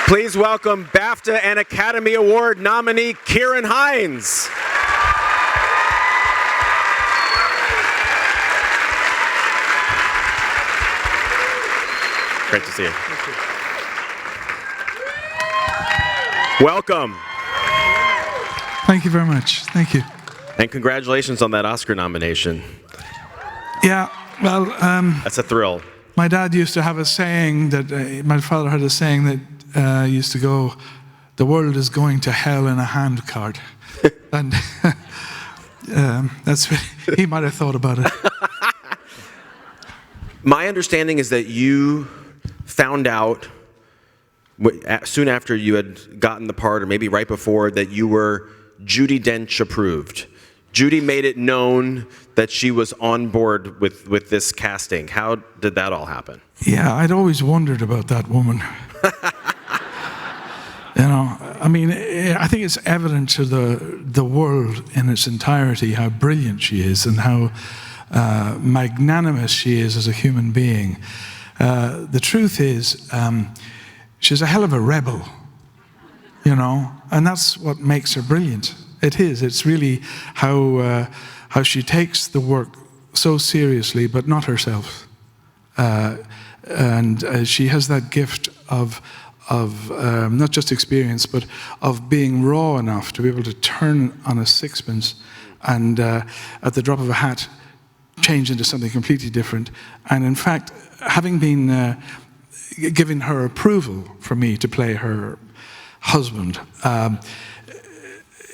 Please welcome BAFTA and Academy Award nominee Hinds. Great to see you. Welcome. Thank you very much. Thank you. And congratulations on that Oscar nomination. Yeah, well, that's a thrill. My dad used to have a saying that, my father had a saying that used to go, "The world is going to hell in a handcart." And that's what he might have thought about it. My understanding is that you found out soon after you had gotten the part, or maybe right before, that you were Judi Dench approved. Judi made it known that she was on board with this casting. How did that all happen? Yeah, I'd always wondered about that woman. You know, I mean, I think it's evident to the world in its entirety how brilliant she is and how magnanimous she is as a human being. The truth is, she's a hell of a rebel, you know, and that's what makes her brilliant. It is. It's really how she takes the work so seriously, but not herself. And she has that gift of not just experience, but of being raw enough to be able to turn on a sixpence and at the drop of a hat change into something completely different. And in fact, having been given her approval for me to play her husband,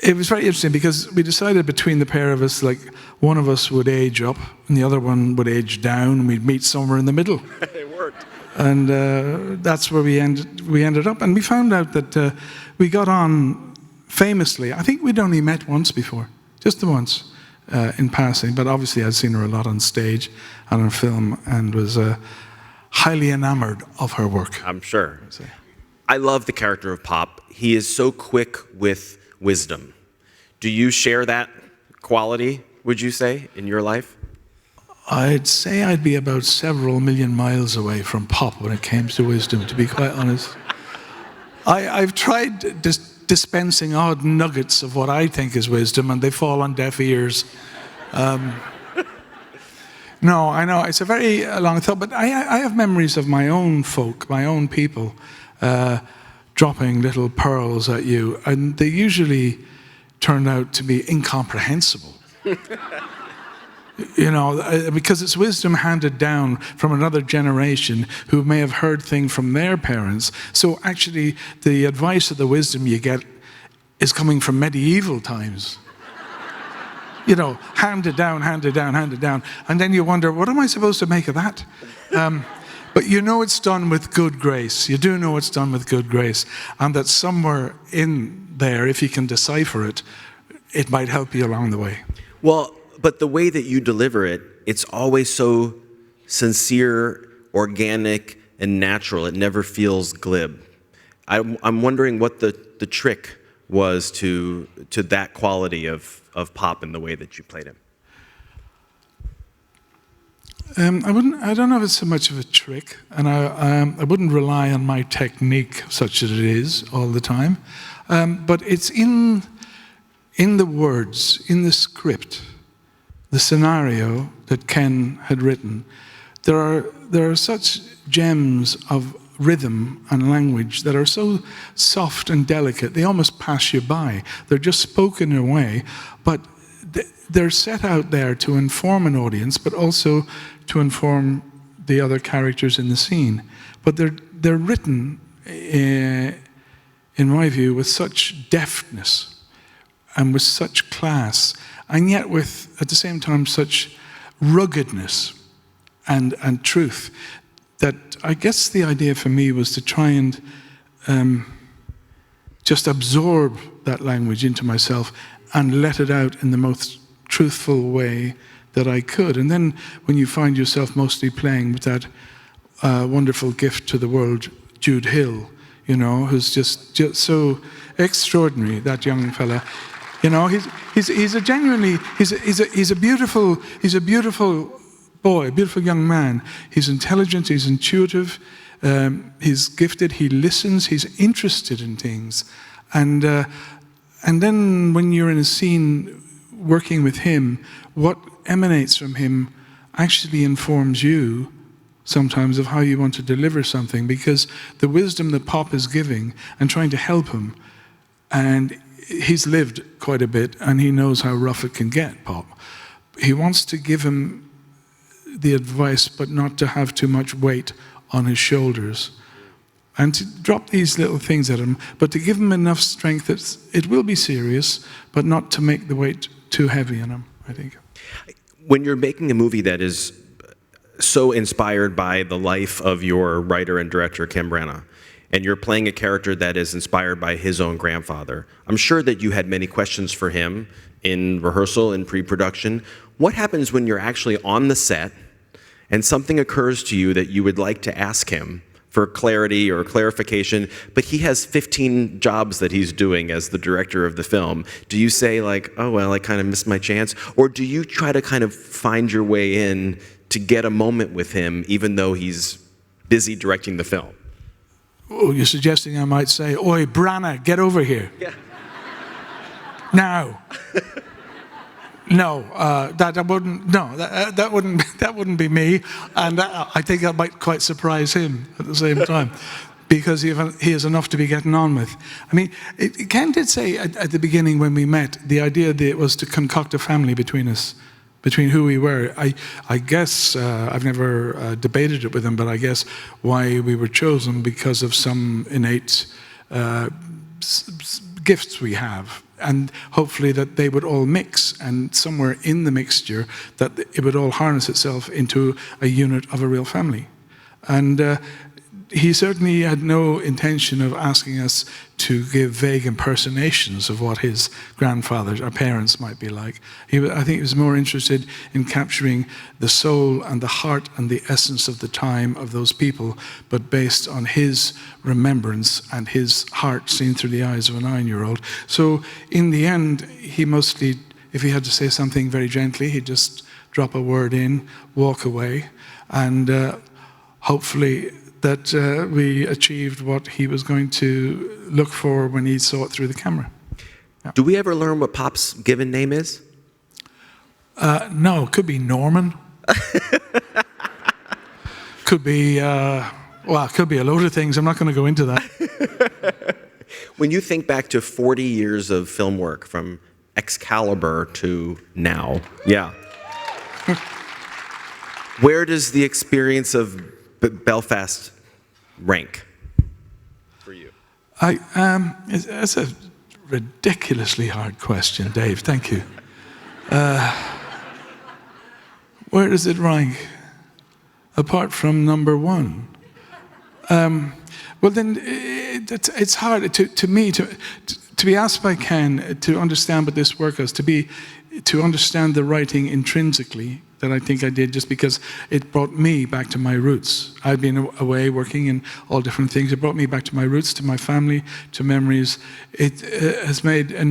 it was very interesting because we decided between the pair of us, like, one of us would age up and the other one would age down, and we'd meet somewhere in the middle. It worked. And that's where we ended up. And we found out that we got on famously. I think we'd only met once before, just the once, in passing. But obviously I'd seen her a lot on stage and on film, and was highly enamored of her work. I'm sure. I love the character of Pop. He is so quick with wisdom. Do you share that quality, would you say, in your life? I'd say I'd be about several million miles away from Pop when it came to wisdom, to be quite honest. I've tried dispensing odd nuggets of what I think is wisdom, and they fall on deaf ears. No, I know, it's a very long thought, but I have memories of my own folk, my own people, dropping little pearls at you, and they usually turned out to be incomprehensible. You know, because it's wisdom handed down from another generation who may have heard things from their parents. So actually, the advice of the wisdom you get is coming from medieval times. You know, handed down, handed down, handed down. And then you wonder, what am I supposed to make of that? But you know it's done with good grace. You do know it's done with good grace. And that somewhere in there, if you can decipher it, it might help you along the way. Well, but the way that you deliver it, it's always so sincere, organic, and natural. It never feels glib. I'm wondering what the trick was to that quality of Pop in the way that you played him. I don't know if it's so much of a trick, and I wouldn't rely on my technique such as it is all the time, but it's in the words, in the script, the scenario that Ken had written. There are such gems of rhythm and language that are so soft and delicate, they almost pass you by. They're just spoken in a way, but they're set out there to inform an audience, but also to inform the other characters in the scene. But they're written, in my view, with such deftness and with such class, and yet with, at the same time, such ruggedness and truth, that I guess the idea for me was to try and just absorb that language into myself and let it out in the most truthful way that I could. And then when you find yourself mostly playing with that wonderful gift to the world, Jude Hill, you know, who's just so extraordinary, that young fella. You know, he's a genuinely, he's a beautiful boy, beautiful young man. He's intelligent, he's intuitive, He's gifted, he listens, he's interested in things. And then when you're in a scene working with him, what emanates from him actually informs you sometimes of how you want to deliver something, because the wisdom that Pop is giving and trying to help him, and he's lived quite a bit and he knows how rough it can get, Pop. He wants to give him the advice, but not to have too much weight on his shoulders. And to drop these little things at him, but to give him enough strength that it will be serious, but not to make the weight too heavy on him, I think. When you're making a movie that is so inspired by the life of your writer and director, Kim Branagh, and you're playing a character that is inspired by his own grandfather, I'm sure that you had many questions for him in rehearsal and pre-production. What happens when you're actually on the set and something occurs to you that you would like to ask him for clarity or clarification, but he has 15 jobs that he's doing as the director of the film? Do you say like, oh, well, I kind of missed my chance? Or do you try to kind of find your way in to get a moment with him, even though he's busy directing the film? Oh, you're suggesting I might say, "Oi, Branagh, get over here." Yeah. Now. No, that wouldn't. No, that wouldn't be me, and I think that might quite surprise him at the same time, because he has enough to be getting on with. I mean, Ken did say at the beginning when we met, the idea that it was to concoct a family between us, between who we were. I guess I've never debated it with him, but I guess why we were chosen because of some innate gifts we have. And hopefully that they would all mix, and somewhere in the mixture that it would all harness itself into a unit of a real family. And he certainly had no intention of asking us to give vague impersonations of what his grandfathers or parents might be like. I think he was more interested in capturing the soul and the heart and the essence of the time of those people, but based on his remembrance and his heart seen through the eyes of a 9-year-old. So in the end, he mostly, if he had to say something very gently, he'd just drop a word in, walk away, and hopefully that we achieved what he was going to look for when he saw it through the camera. Yeah. Do we ever learn what Pop's given name is? No, it could be Norman. Could be, well, it could be a load of things. I'm not going to go into that. When you think back to 40 years of film work, from Excalibur to now, yeah. Where does the experience of Belfast rank for you? That's a ridiculously hard question, Dave. Thank you. Where does it rank? Apart from number one. Well, then it's hard to me to be asked by Ken to understand what this work is, to understand the writing intrinsically, that I think I did, just because it brought me back to my roots. I'd been away working in all different things. It brought me back to my roots, to my family, to memories. It has made a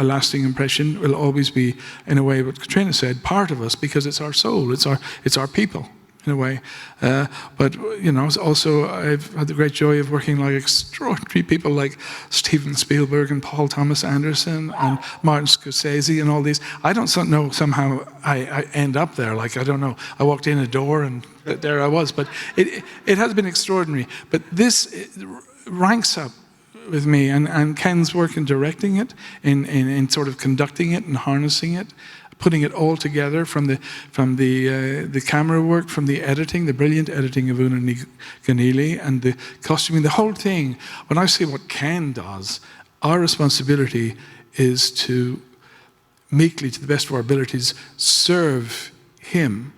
lasting impression. Will always be, in a way, what Katrina said, part of us, because it's our soul. It's our people, in a way. But you know, also I've had the great joy of working like extraordinary people like Steven Spielberg and Paul Thomas Anderson and Martin Scorsese and all these. I don't know, somehow I end up there. Like, I don't know, I walked in a door and there I was. But it has been extraordinary. But this ranks up with me, and Ken's work in directing it, in sort of conducting it and harnessing it, putting it all together, from the camera work, from the editing, the brilliant editing of Una Ganili, and the costuming, the whole thing. When I see what Ken does, our responsibility is to meekly, to the best of our abilities, serve him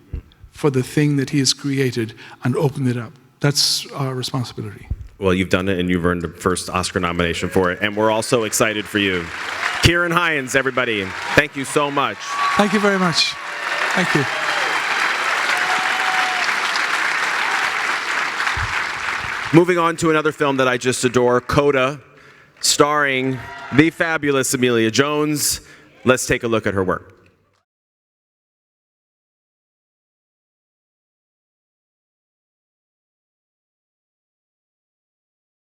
for the thing that he has created and open it up. That's our responsibility. Well, you've done it, and you've earned the first Oscar nomination for it, and we're all so excited for you. Ciara Hinds, everybody, thank you so much. Thank you very much. Thank you. Moving on to another film that I just adore, Coda, starring the fabulous Emilia Jones. Let's take a look at her work.